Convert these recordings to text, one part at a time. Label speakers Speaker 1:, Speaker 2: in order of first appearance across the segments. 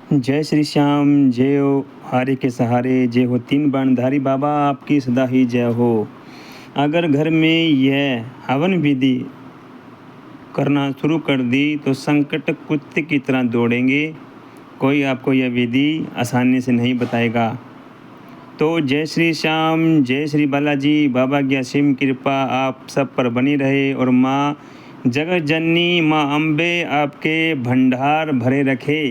Speaker 1: जय श्री श्याम, जय हो हारे के सहारे, जय हो तीन बाणधारी बाबा, आपकी सदा ही जय हो। अगर घर में यह हवन विधि करना शुरू कर दी तो संकट कुत्ते की तरह दौड़ेंगे। कोई आपको यह विधि आसानी से नहीं बताएगा। तो जय श्री श्याम, जय श्री बालाजी, बाबा की असीम कृपा आप सब पर बनी रहे और माँ जगत जननी माँ अम्बे आपके भंडार भरे रखे।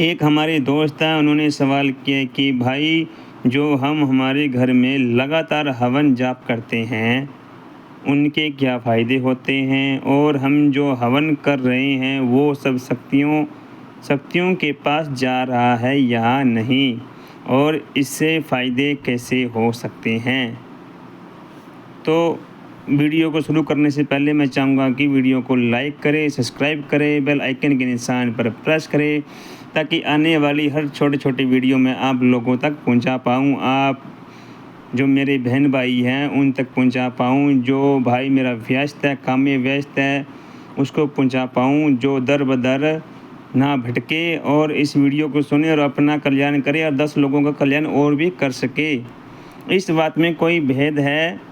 Speaker 1: एक हमारे दोस्त हैं, उन्होंने सवाल किया कि भाई जो हम हमारे घर में लगातार हवन जाप करते हैं उनके क्या फ़ायदे होते हैं, और हम जो हवन कर रहे हैं वो सब शक्तियों के पास जा रहा है या नहीं, और इससे फ़ायदे कैसे हो सकते हैं। तो वीडियो को शुरू करने से पहले मैं चाहूँगा कि वीडियो को लाइक करें, सब्सक्राइब करें, बेल आइकन के निशान पर प्रेस करें ताकि आने वाली हर छोटे छोटे वीडियो में आप लोगों तक पहुंचा पाऊं। आप जो मेरे बहन भाई हैं उन तक पहुंचा पाऊं। जो भाई मेरा व्यस्त है, काम में व्यस्त है, उसको पहुंचा पाऊं। जो दर बदर ना भटके और इस वीडियो को सुने और अपना कल्याण करे और 10 लोगों का कल्याण और भी कर सके। इस बात में कोई भेद है,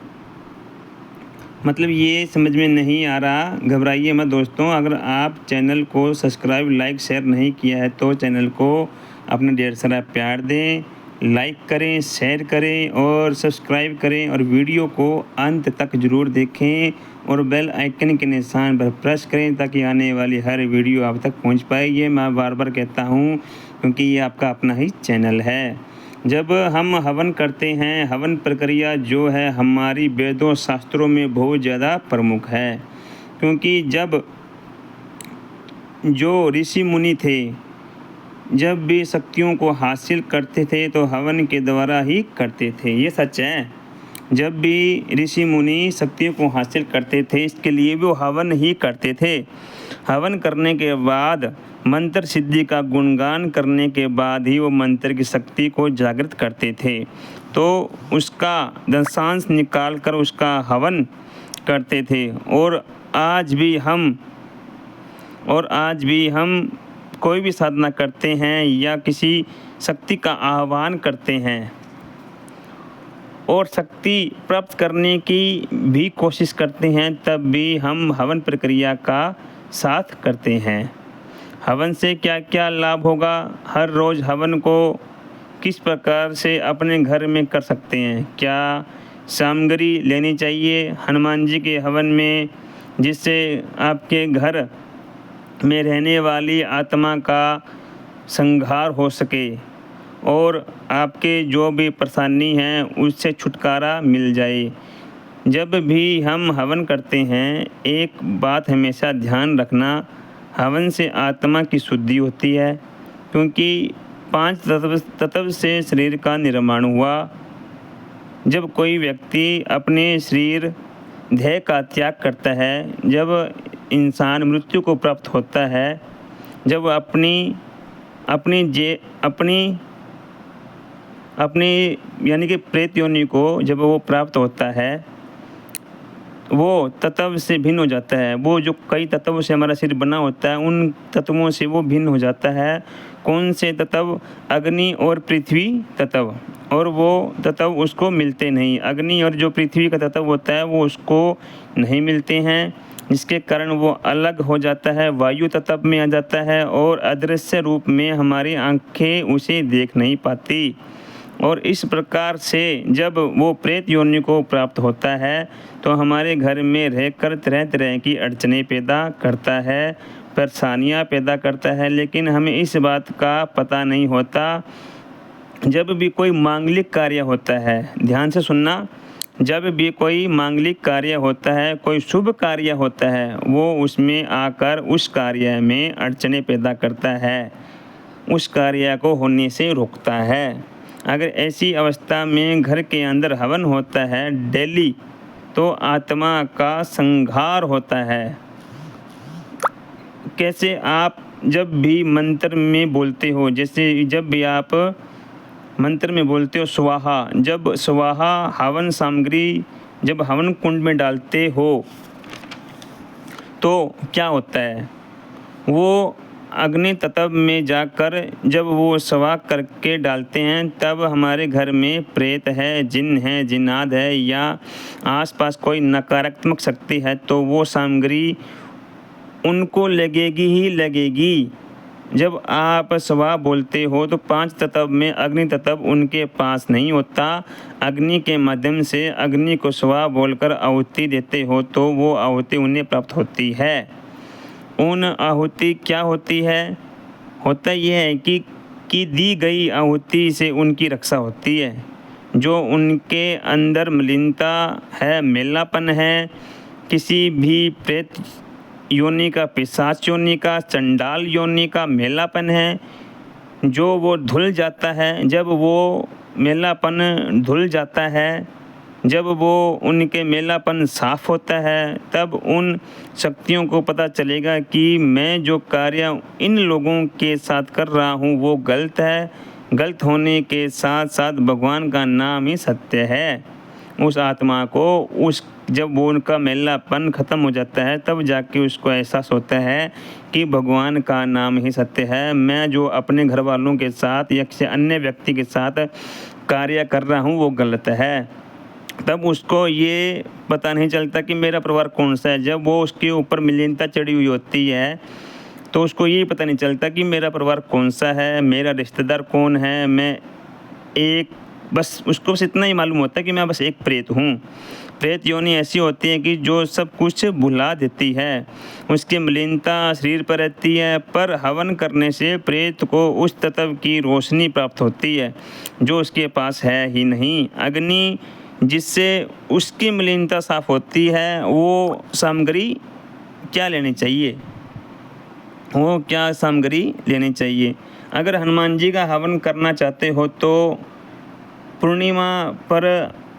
Speaker 1: मतलब ये समझ में नहीं आ रहा, घबराइए मत दोस्तों। अगर आप चैनल को सब्सक्राइब, लाइक, शेयर नहीं किया है तो चैनल को अपना ढेर सारा प्यार दें, लाइक करें, शेयर करें और सब्सक्राइब करें, और वीडियो को अंत तक ज़रूर देखें और बेल आइकन के निशान पर प्रेस करें ताकि आने वाली हर वीडियो आप तक पहुंच पाए। ये मैं बार बार कहता हूं क्योंकि ये आपका अपना ही चैनल है। जब हम हवन करते हैं, हवन प्रक्रिया जो है हमारी वेदों शास्त्रों में बहुत ज़्यादा प्रमुख है, क्योंकि जब जो ऋषि मुनि थे जब भी शक्तियों को हासिल करते थे तो हवन के द्वारा ही करते थे। ये सच है। जब भी ऋषि मुनि शक्तियों को हासिल करते थे इसके लिए वो हवन ही करते थे। हवन करने के बाद मंत्र सिद्धि का गुणगान करने के बाद ही वो मंत्र की शक्ति को जागृत करते थे, तो उसका दशांश निकाल कर उसका हवन करते थे। और आज भी हम कोई भी साधना करते हैं या किसी शक्ति का आह्वान करते हैं और शक्ति प्राप्त करने की भी कोशिश करते हैं, तब भी हम हवन प्रक्रिया का साथ करते हैं। हवन से क्या क्या लाभ होगा, हर रोज़ हवन को किस प्रकार से अपने घर में कर सकते हैं, क्या सामग्री लेनी चाहिए हनुमान जी के हवन में जिससे आपके घर में रहने वाली आत्मा का संहार हो सके और आपके जो भी परेशानी है उससे छुटकारा मिल जाए। जब भी हम हवन करते हैं एक बात हमेशा ध्यान रखना, हवन से आत्मा की शुद्धि होती है, क्योंकि 5 तत्व से शरीर का निर्माण हुआ। जब कोई व्यक्ति अपने शरीर देह का त्याग करता है, जब इंसान मृत्यु को प्राप्त होता है, जब अपनी यानी कि प्रेत योनि को जब वो प्राप्त होता है, वो तत्व से भिन्न हो जाता है। वो जो कई तत्वों से हमारा शरीर बना होता है उन तत्वों से वो भिन्न हो जाता है। कौन से तत्व? अग्नि और पृथ्वी तत्व, और वो तत्व उसको मिलते नहीं। अग्नि और जो पृथ्वी का तत्व होता है वो उसको नहीं मिलते हैं, जिसके कारण वो अलग हो जाता है, वायु तत्व में आ जाता है और अदृश्य रूप में हमारी आंखें उसे देख नहीं पाती। और इस प्रकार से जब वो प्रेत योनि को प्राप्त होता है तो हमारे घर में रहकर तरह तरह की अड़चनें पैदा करता है, परेशानियां पैदा करता है, लेकिन हमें इस बात का पता नहीं होता। जब भी कोई मांगलिक कार्य होता है, ध्यान से सुनना, जब भी कोई मांगलिक कार्य होता है, कोई शुभ कार्य होता है, वो उसमें आकर उस कार्य में अड़चनें पैदा करता है, उस कार्य को होने से रोकता है। अगर ऐसी अवस्था में घर के अंदर हवन होता है डेली तो आत्मा का संहार होता है। कैसे? आप जब भी मंत्र में बोलते हो, जैसे जब भी आप मंत्र में बोलते हो स्वाहा, जब स्वाहा हवन सामग्री जब हवन कुंड में डालते हो तो क्या होता है, वो अग्नि तत्व में जाकर जब वो स्वाह करके डालते हैं, तब हमारे घर में प्रेत है, जिन है, जिन्नात है या आसपास कोई नकारात्मक शक्ति है तो वो सामग्री उनको लगेगी ही लगेगी। जब आप स्वाहा बोलते हो तो 5 तत्व में अग्नि तत्व उनके पास नहीं होता। अग्नि के माध्यम से अग्नि को स्वाहा बोलकर आहुति देते हो तो वो आहुति उन्हें प्राप्त होती है। उन आहुति क्या होती है? होता यह है कि दी गई आहुति से उनकी रक्षा होती है। जो उनके अंदर मलिनता है, मैलापन है, किसी भी प्रेत योनि का, पिशाच योनि का, चंडाल योनि का मैलापन है, जो वो धुल जाता है। जब वो मैलापन धुल जाता है, जब वो उनके मैलापन साफ होता है, तब उन शक्तियों को पता चलेगा कि मैं जो कार्य इन लोगों के साथ कर रहा हूँ वो गलत है। गलत होने के साथ साथ भगवान का नाम ही सत्य है। उस आत्मा को जब वो उनका मैलापन ख़त्म हो जाता है, तब जाके उसको एहसास होता है कि भगवान का नाम ही सत्य है। मैं जो अपने घर वालों के साथ या किसी अन्य व्यक्ति के साथ कार्य कर रहा हूँ वो गलत है। तब उसको ये पता नहीं चलता कि मेरा परिवार कौन सा है। जब वो उसके ऊपर मलिनता चढ़ी हुई होती है तो उसको ये पता नहीं चलता कि मेरा परिवार कौन सा है, मेरा रिश्तेदार कौन है। बस उसको बस इतना ही मालूम होता है कि मैं बस एक प्रेत हूँ। प्रेत योनि ऐसी होती है कि जो सब कुछ भुला देती है। उसकी मलिनता शरीर पर रहती है, पर हवन करने से प्रेत को उस तत्व की रोशनी प्राप्त होती है जो उसके पास है ही नहीं। अग्नि जिससे उसकी मलिनता साफ होती है, वो सामग्री क्या लेनी चाहिए? वो क्या सामग्री लेनी चाहिए? अगर हनुमान जी का हवन करना चाहते हो तो पूर्णिमा पर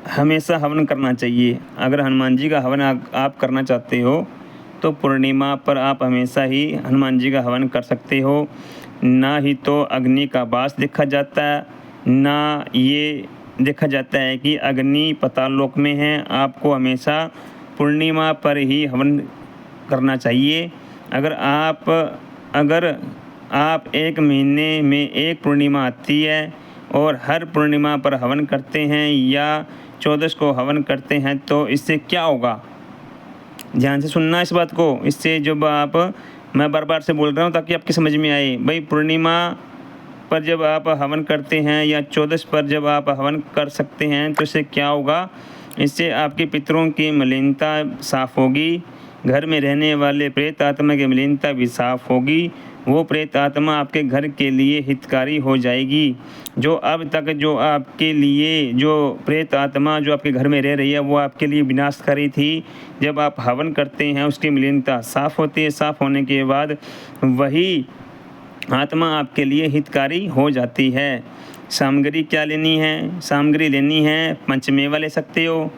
Speaker 1: हमेशा हवन करना चाहिए। अगर हनुमान जी का हवन आप करना चाहते हो तो पूर्णिमा पर आप हमेशा ही हनुमान जी का हवन कर सकते हो। ना ही तो अग्नि का वास देखा जाता है, ना ये देखा जाता है कि अग्नि पाताल लोक में है। आपको हमेशा पूर्णिमा पर ही हवन करना चाहिए। अगर आप एक महीने में एक पूर्णिमा आती है और हर पूर्णिमा पर हवन करते हैं या 14 को हवन करते हैं तो इससे क्या होगा? ध्यान से सुनना इस बात को। इससे मैं बार बार से बोल रहा हूँ ताकि आपकी समझ में आए। भाई, पूर्णिमा पर जब आप हवन करते हैं या 14 पर जब आप हवन कर सकते हैं तो इससे क्या होगा? इससे आपके पितरों की मलिनता साफ होगी। घर में रहने वाले प्रेत आत्मा की मलिनता भी साफ होगी। वो प्रेत आत्मा आपके घर के लिए हितकारी हो जाएगी। जो अब तक जो प्रेत आत्मा जो आपके घर में रह रही है वो आपके लिए विनाशकारी थी। जब आप हवन करते हैं उसकी मलिनता साफ होती है। साफ होने के बाद वही आत्मा आपके लिए हितकारी हो जाती है। सामग्री क्या लेनी है? सामग्री लेनी है पंचमेवा ले सकते हो।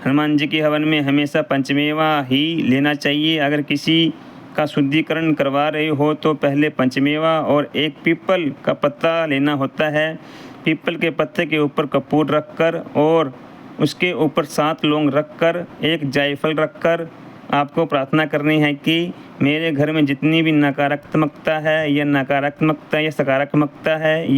Speaker 1: हनुमान जी के हवन में हमेशा पंचमेवा ही लेना चाहिए। अगर किसी का शुद्धिकरण करवा रहे हो तो पहले पंचमेवा और एक पीपल का पत्ता लेना होता है। पीपल के पत्ते के ऊपर कपूर रखकर और उसके ऊपर 7 लौंग रखकर, एक जायफल रखकर आपको प्रार्थना करनी है कि मेरे घर में जितनी भी नकारात्मकता है या सकारात्मकता है,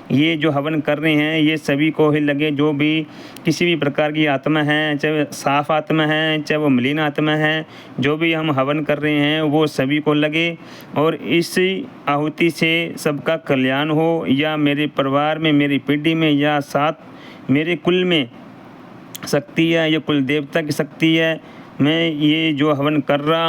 Speaker 1: ये जो हवन कर रहे हैं ये सभी को ही लगे। जो भी किसी भी प्रकार की आत्मा है, चाहे साफ आत्मा है चाहे वो मलिन आत्मा है, जो भी हम हवन कर रहे हैं वो सभी को लगे और इस आहुति से सबका कल्याण हो। या मेरे परिवार में, मेरी पीढ़ी में या साथ मेरे कुल में शक्ति है, ये कुल देवता की शक्ति है। मैं जो हवन कर रहा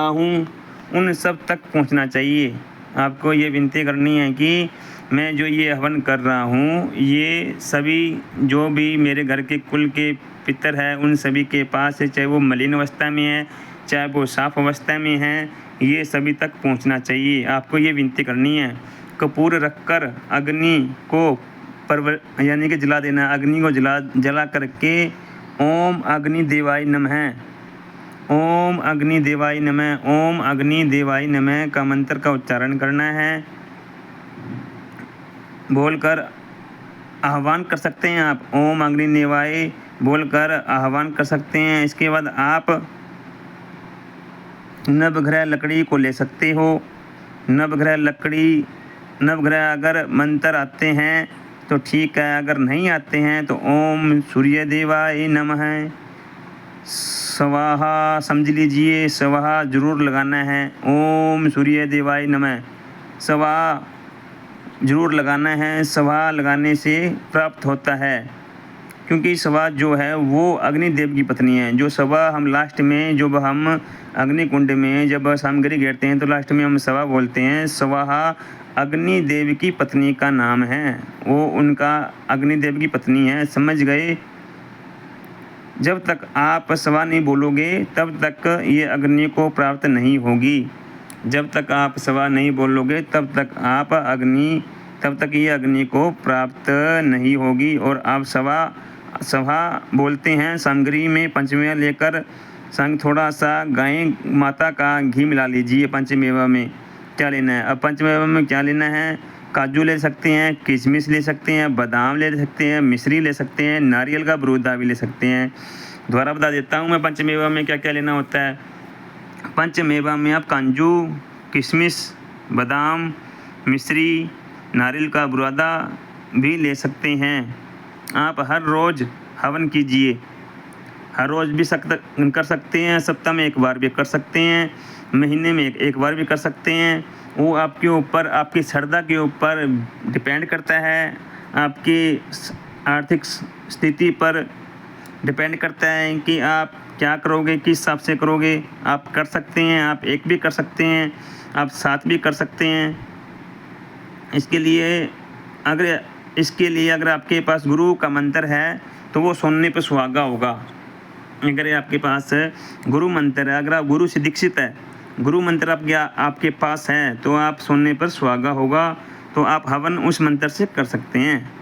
Speaker 1: हूँ उन सब तक पहुँचना चाहिए। आपको ये विनती करनी है कि मैं जो ये हवन कर रहा हूँ ये सभी जो भी मेरे घर के कुल के पितर है उन सभी के पास है, चाहे वो मलिन अवस्था में है चाहे वो साफ अवस्था में है, ये सभी तक पहुँचना चाहिए। आपको ये विनती करनी है। कपूर रखकर अग्नि को यानी कि जला देना। अग्नि को जला करके ओम अग्नि देवाय नमः, ओम अग्नि देवाय नमः, ओम अग्नि देवाय नमः का मंत्र का उच्चारण करना है। बोलकर आह्वान कर सकते हैं आप। ओम अग्नि देवाय बोलकर आह्वान कर सकते हैं। इसके बाद आप नवग्रह लकड़ी को ले सकते हो। नवग्रह अगर मंत्र आते हैं तो ठीक है, अगर नहीं आते हैं तो ओम सूर्य देवाय नमः स्वाहा समझ लीजिए, स्वाहा ज़रूर लगाना है। ओम सूर्य देवाय नमः स्वाहा ज़रूर लगाना है। स्वाहा लगाने से प्राप्त होता है, क्योंकि स्वाहा जो है वो अग्निदेव की पत्नी है। जो स्वाहा हम लास्ट में, जब हम अग्निकुंड में जब सामग्री घेरते हैं तो लास्ट में हम स्वाहा बोलते हैं। स्वाहा अग्निदेव की पत्नी का नाम है, वो उनका अग्निदेव की पत्नी है, समझ गए। जब तक आप स्वाहा नहीं बोलोगे तब तक ये अग्नि को प्राप्त नहीं होगी। जब तक आप स्वाहा नहीं बोलोगे तब तक ये अग्नि को प्राप्त नहीं होगी। और आप स्वाहा बोलते हैं सामग्री में पंचमेवा लेकर संग थोड़ा सा गाय माता का घी मिला लीजिए। पंचमेवा में क्या लेना है? अब पंचमेवा में क्या लेना है? काजू ले सकते हैं, किशमिश ले सकते हैं, बादाम ले सकते हैं, मिश्री ले सकते हैं, नारियल का बरूदा भी ले सकते हैं। दोबारा बता देता हूँ मैं पंचमेवा में क्या क्या लेना होता है। पंचमेवा में आप काजू, किशमिश, बादाम, मिश्री, नारियल का बुरादा भी ले सकते हैं। आप हर रोज़ हवन कीजिए। हर रोज़ भी कर सकते हैं, सप्ताह में एक बार भी कर सकते हैं, महीने में एक बार भी कर सकते हैं। वो आपके ऊपर, आपकी श्रद्धा के ऊपर डिपेंड करता है, आपकी आर्थिक स्थिति पर डिपेंड करता है कि आप क्या करोगे, किस हिसाब से करोगे। आप कर सकते हैं, आप एक भी कर सकते हैं, आप 7 भी कर सकते हैं। इसके लिए अगर आपके पास गुरु का मंत्र है तो वो सुनने पर सुहागा होगा। अगर आपके पास गुरु मंत्र है, अगर आप गुरु से दीक्षित है, गुरु मंत्र आपके पास है तो आप सुनने पर सुहागा होगा, तो आप हवन उस मंत्र से कर सकते हैं।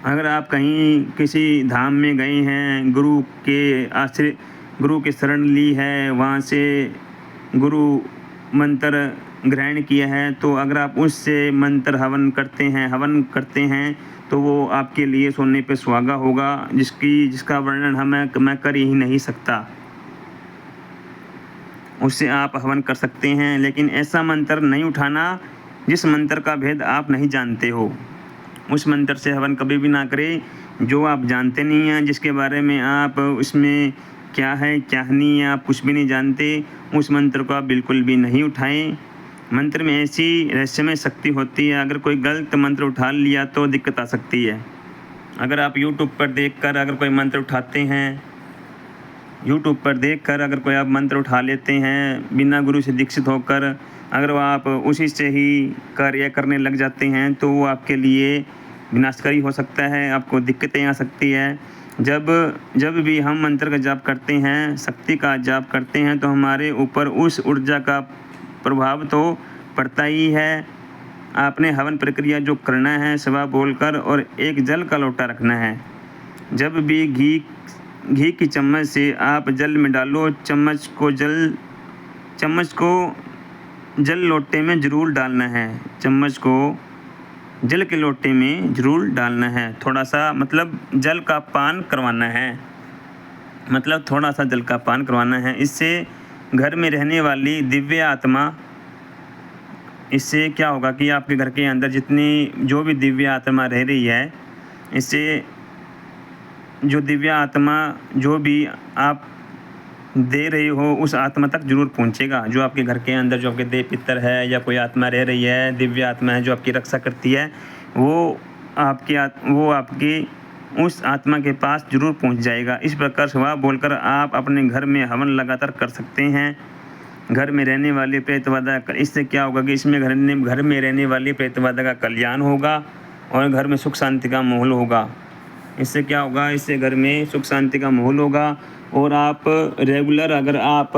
Speaker 1: अगर आप कहीं किसी धाम में गए हैं, गुरु के शरण ली है, वहाँ से गुरु मंत्र ग्रहण किया है, तो अगर आप उससे मंत्र हवन करते हैं तो वो आपके लिए सुनने पे सुहागा होगा, जिसका वर्णन मैं कर ही नहीं सकता। उससे आप हवन कर सकते हैं, लेकिन ऐसा मंत्र नहीं उठाना जिस मंत्र का भेद आप नहीं जानते हो। उस मंत्र से हवन कभी भी ना करें जो आप जानते नहीं हैं, जिसके बारे में आप उसमें क्या है क्या नहीं है आप कुछ भी नहीं जानते। उस मंत्र को आप बिल्कुल भी नहीं उठाएं। मंत्र में ऐसी रहस्यमय शक्ति होती है, अगर कोई गलत मंत्र उठा लिया तो दिक्कत आ सकती है। अगर आप यूट्यूब पर देखकर अगर कोई मंत्र उठाते हैं, अगर कोई आप मंत्र उठा लेते हैं बिना गुरु से दीक्षित होकर, अगर वो आप उसी से ही कार्य करने लग जाते हैं तो वो आपके लिए विनाशकारी हो सकता है, आपको दिक्कतें आ सकती है। जब भी हम मंत्र का जाप करते हैं, शक्ति का जाप करते हैं, तो हमारे ऊपर उस ऊर्जा का प्रभाव तो पड़ता ही है। आपने हवन प्रक्रिया जो करना है स्वाहा बोलकर, और एक जल का लोटा रखना है। जब भी घी की चम्मच से आप जल में डालो, चम्मच को जल लोटे में ज़रूर डालना है। चम्मच को जल के लोटे में ज़रूर डालना है। थोड़ा सा मतलब जल का पान करवाना है, इससे घर में रहने वाली दिव्य आत्मा, इससे क्या होगा कि आपके घर के अंदर जो भी दिव्य आत्मा रह रही है, इससे जो दिव्य आत्मा जो भी आप दे रहे हो उस आत्मा तक जरूर पहुंचेगा। जो आपके घर के अंदर जो आपके देव पितर है या कोई आत्मा रह रही है, दिव्य आत्मा है जो आपकी रक्षा करती है, वो आपकी उस आत्मा के पास जरूर पहुंच जाएगा। इस प्रकार स्वाहा बोलकर आप अपने घर में हवन लगातार कर सकते हैं। घर में रहने वाली प्रेतबाधा, इससे क्या होगा कि इसमें घर में रहने वाली प्रेतबाधा का कल्याण होगा और घर में सुख शांति का माहौल होगा। इससे क्या होगा, इससे घर में सुख शांति का माहौल होगा। और आप रेगुलर अगर आप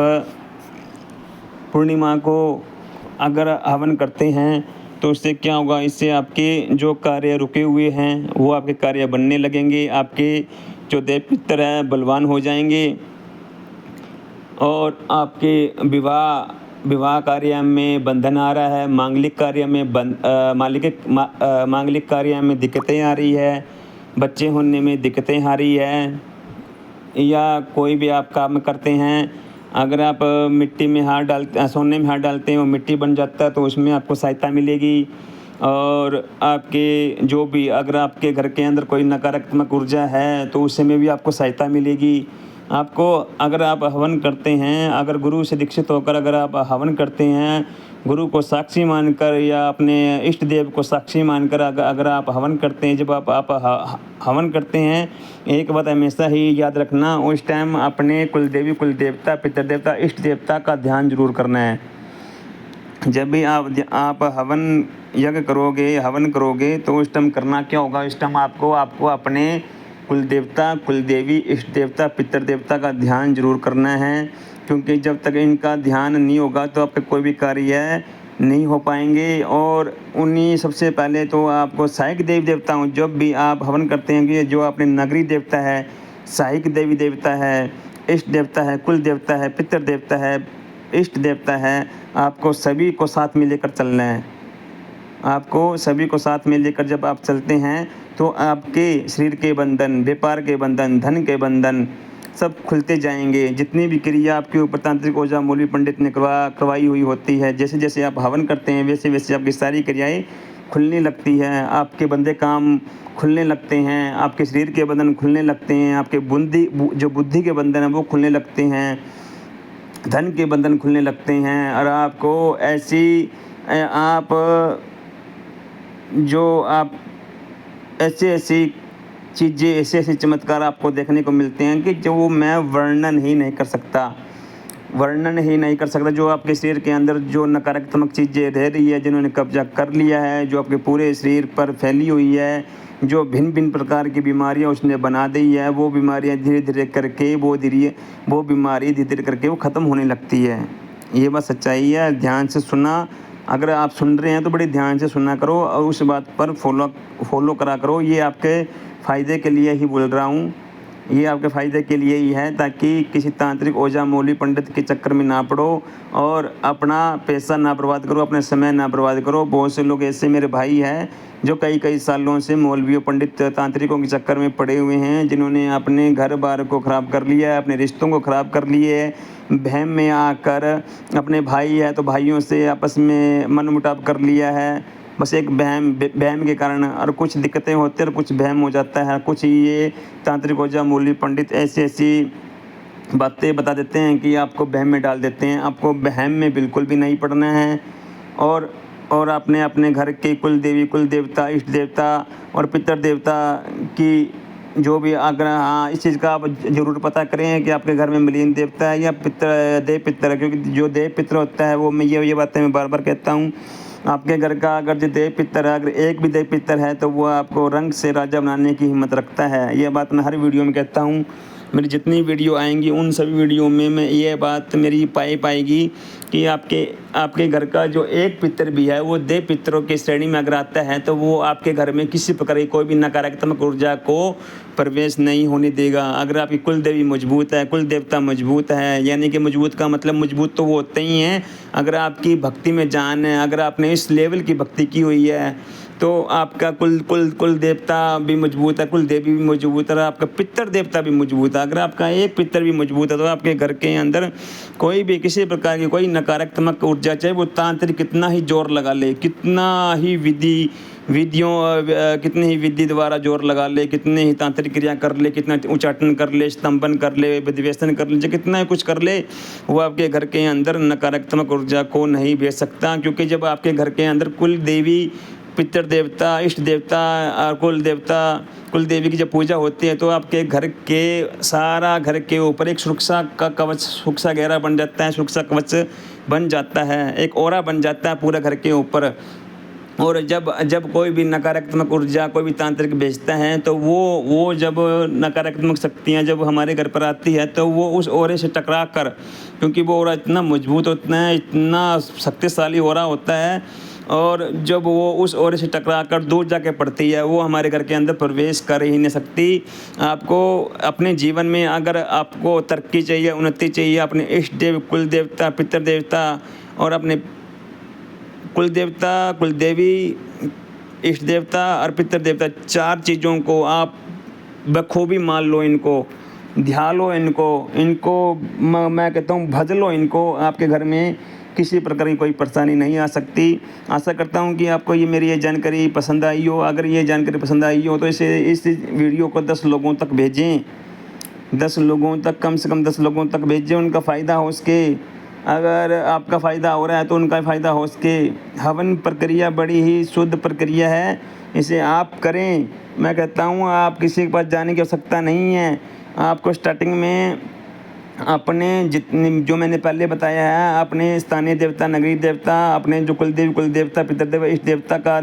Speaker 1: पूर्णिमा को अगर हवन करते हैं तो इससे क्या होगा, इससे आपके जो कार्य रुके हुए हैं वो आपके कार्य बनने लगेंगे। आपके जो देव पितर हैं बलवान हो जाएंगे और आपके विवाह कार्य में बंधन आ रहा है, मांगलिक कार्य में दिक्कतें आ रही है, बच्चे होने में दिक्कतें आ रही है, या कोई भी आप काम करते हैं अगर आप मिट्टी में हाथ डालते, सोने में हाथ डालते हैं, वो मिट्टी बन जाता है, तो उसमें आपको सहायता मिलेगी। और आपके जो भी, अगर आपके घर के अंदर कोई नकारात्मक ऊर्जा है तो उसमें भी आपको सहायता मिलेगी। आपको, अगर आप हवन करते हैं, अगर गुरु से दीक्षित होकर अगर आप हवन करते हैं, गुरु को साक्षी मानकर या अपने इष्ट देव को साक्षी मानकर अगर आप हवन करते हैं, जब आप हवन करते हैं, एक बात हमेशा ही याद रखना, उस टाइम अपने कुल देवी, कुल देवता, पितृ देवता, इष्ट देवता का ध्यान जरूर करना है। जब भी आप हवन यज्ञ करोगे, हवन करोगे, तो उस टाइम करना क्या होगा, इस टाइम आपको अपने कुल देवता, कुल देवी, इष्ट देवता, पितृ देवता का ध्यान जरूर करना है। क्योंकि जब तक इनका ध्यान नहीं होगा तो आपके कोई भी कार्य नहीं हो पाएंगे। और उन्हीं सबसे पहले तो आपको सहायक देवी देवता हूँ, जब भी आप हवन करते हैं कि जो अपने नगरी देवता है, सहायक देवी देवता है, इष्ट देवता है, कुल देवता है, पितृ देवता है, इष्ट देवता है, आपको सभी को साथ में लेकर चलना है। आपको सभी को साथ में लेकर जब आप चलते हैं तो आपके शरीर के बंधन, व्यापार के बंधन, धन के बंधन सब खुलते जाएंगे। जितनी भी क्रिया आपके ऊपर तांत्रिक ओझा मौलवी पंडित ने करवाई हुई होती है, जैसे जैसे आप हवन करते हैं वैसे वैसे आपकी सारी क्रियाएं खुलने लगती है। आपके बंदे काम खुलने लगते हैं, आपके शरीर के बंधन खुलने लगते हैं, आपके जो बुद्धि के बंधन हैं वो खुलने लगते हैं, धन के बंधन खुलने लगते हैं। और आपको ऐसी ऐसी चीज़ें, ऐसे चमत्कार आपको देखने को मिलते हैं कि जो मैं वर्णन ही नहीं कर सकता। जो आपके शरीर के अंदर जो नकारात्मक चीज़ें रह रही है, जिन्होंने कब्जा कर लिया है, जो आपके पूरे शरीर पर फैली हुई है, जो भिन्न भिन्न प्रकार की बीमारियां उसने बना दी है, वो बीमारियां धीरे धीरे करके वो बीमारी धीरे धीरे करके वो ख़त्म होने लगती है। ये बात सच्चाई है। ध्यान से सुना, अगर आप सुन रहे हैं तो बड़े ध्यान से सुना करो और उस बात पर फॉलो करा करो। ये आपके फ़ायदे के लिए ही बोल रहा हूँ, ये आपके फ़ायदे के लिए ही है, ताकि किसी तांत्रिक ओझा मौलवी पंडित के चक्कर में ना पड़ो और अपना पैसा ना बर्बाद करो, अपने समय ना बर्बाद करो। बहुत से लोग ऐसे मेरे भाई हैं जो कई सालों से मौलवियों, पंडित, तांत्रिकों के चक्कर में पड़े हुए हैं, जिन्होंने अपने घर बार को ख़राब कर लिया है, अपने रिश्तों को ख़राब कर लिए है, बहम में आकर अपने भाई है तो भाइयों से आपस में मनमुटाव कर लिया है, बस एक बहम के कारण। और कुछ दिक्कतें होती हैं और कुछ बहम हो जाता है। कुछ ये तांत्रिक ओझा मौलवी पंडित ऐसी बातें बता देते हैं कि आपको बहम में डाल देते हैं। आपको बहम में बिल्कुल भी नहीं पड़ना है। और आपने अपने घर के कुल देवी, कुल देवता, इष्ट देवता और पितृ देवता की जो भी आग्रह, हाँ, इस चीज़ का आप ज़रूर पता करें कि आपके घर में मलिन देवता है या देव पितर है। क्योंकि जो देव पितर होता है वो, मैं ये बातें मैं बार बार कहता हूँ, आपके घर का अगर जो देव पितर है, अगर एक भी देव पितर है तो वो आपको रंग से राजा बनाने की हिम्मत रखता है। ये बात मैं हर वीडियो में कहता हूँ। मेरी जितनी वीडियो आएंगी उन सभी वीडियो में मैं ये बात मेरी पाएगी कि आपके घर का जो एक पितर भी है वो देव पितरों की श्रेणी में अगर आता है तो वो आपके घर में किसी प्रकार की कोई भी नकारात्मक ऊर्जा को प्रवेश नहीं होने देगा। अगर आपकी कुल देवी मजबूत है, कुल देवता मजबूत है, यानी कि मजबूत का मतलब मजबूत तो वो होते ही हैं, अगर आपकी भक्ति में जान है, अगर आपने इस लेवल की भक्ति की हुई है तो आपका कुल देवता भी मजबूत है, कुल देवी भी मजबूत है और आपका पितर देवता भी मजबूत है। अगर आपका एक पितर भी मजबूत है तो आपके घर के अंदर कोई भी किसी प्रकार की कोई नकारात्मक ऊर्जा, चाहे वो तांत्रिक कितना ही जोर लगा ले, कितनी ही विधि द्वारा जोर लगा ले, कितने ही तांत्रिक क्रिया कर ले, कितना उच्चाटन कर ले, स्तंभन कर ले, विधिवेशन कर ले, कितना ही कुछ कर ले, वो आपके घर के अंदर नकारात्मक ऊर्जा को नहीं भेज सकता। क्योंकि जब आपके घर के अंदर कुल देवी, पितृ देवता, इष्ट देवता और कुल देवी की जब पूजा होती है तो आपके सारा घर के ऊपर एक सुरक्षा का कवच, सुरक्षा घेरा बन जाता है, सुरक्षा कवच बन जाता है, एक ऑरा बन जाता है पूरा घर के ऊपर। और जब कोई भी नकारात्मक ऊर्जा कोई भी तांत्रिक भेजता है तो वो जब नकारात्मक शक्तियाँ जब हमारे घर पर आती है तो वो उस ओरे से टकरा कर, क्योंकि वो ओरा इतना मजबूत होता है, इतना शक्तिशाली ओरा होता है, और जब वो उस ओरे से टकरा कर दूर जाके पड़ती है वो हमारे घर के अंदर प्रवेश कर ही नहीं सकती। आपको अपने जीवन में अगर आपको तरक्की चाहिए, उन्नति चाहिए, अपने इष्ट देव, कुल देवता, पितृ देवता और अपने कुल देवता, कुल देवी, इष्ट देवता और पितृ देवता, 4 चीज़ों को आप बखूबी मान लो इनको, ध्या लो इनको मैं कहता हूँ भज लो इनको, आपके घर में किसी प्रकार की कोई परेशानी नहीं आ सकती। आशा करता हूँ कि आपको ये मेरी ये जानकारी पसंद आई हो। अगर ये जानकारी पसंद आई हो तो इस वीडियो को 10 लोगों तक भेजें, 10 लोगों तक, कम से कम 10 लोगों तक भेजें, उनका फ़ायदा हो सके। अगर आपका फ़ायदा हो रहा है तो उनका फ़ायदा हो सके। हवन प्रक्रिया बड़ी ही शुद्ध प्रक्रिया है, इसे आप करें। मैं कहता हूँ आप किसी के पास जाने की आवश्यकता नहीं है। आपको स्टार्टिंग में अपने जितने जो मैंने पहले बताया है, अपने स्थानीय देवता, नगरीय देवता, अपने जो कुल देवता, पितृदेव, इष्ट देवता का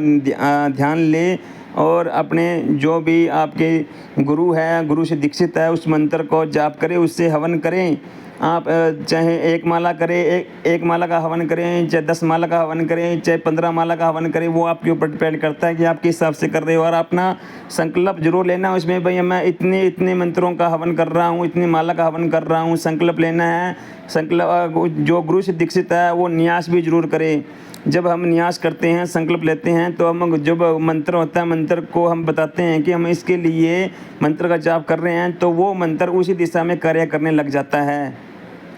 Speaker 1: ध्यान ले, और अपने जो भी आपके गुरु है, गुरु से दीक्षित है, उस मंत्र को जाप करें, उससे हवन करें। आप चाहे 1 माला करें, एक माला का हवन करें, चाहे 10 माला का हवन करें, चाहे 15 माला का हवन करें, वो आपके ऊपर डिपेंड करता है कि आप किस हिसाब से कर रहे हो। और अपना संकल्प जरूर लेना उसमें, भाई मैं इतने मंत्रों का हवन कर रहा हूँ, इतनी माला का हवन कर रहा हूँ, संकल्प लेना है। संकल्प जो गुरु से दीक्षित है वो न्यास भी जरूर करे। जब हम न्यास करते हैं, संकल्प लेते हैं, तो हम जब मंत्र होता है, मंत्र को हम बताते हैं कि हम इसके लिए मंत्र का जाप कर रहे हैं, तो वो मंत्र उसी दिशा में कार्य करने लग जाता है।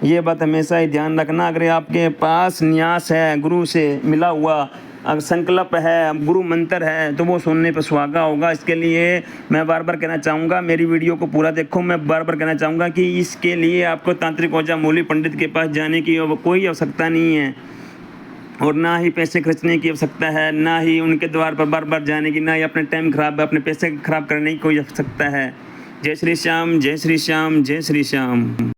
Speaker 1: ये बात हमेशा ही ध्यान रखना। अगर आपके पास न्यास है, गुरु से मिला हुआ, अगर संकल्प है, गुरु मंत्र है, तो वो सुनने पर सुहागा होगा। इसके लिए मैं बार बार कहना चाहूँगा, मेरी वीडियो को पूरा देखो। मैं बार बार कहना चाहूँगा कि इसके लिए आपको तांत्रिक ओझा मौली पंडित के पास जाने की कोई आवश्यकता नहीं है, और ना ही पैसे खर्चने की आवश्यकता है, ना ही उनके द्वार पर बार बार जाने की, ना ही अपने टाइम खराब, अपने पैसे खराब करने की कोई आवश्यकता है। जय श्री श्याम, जय श्री श्याम, जय श्री श्याम।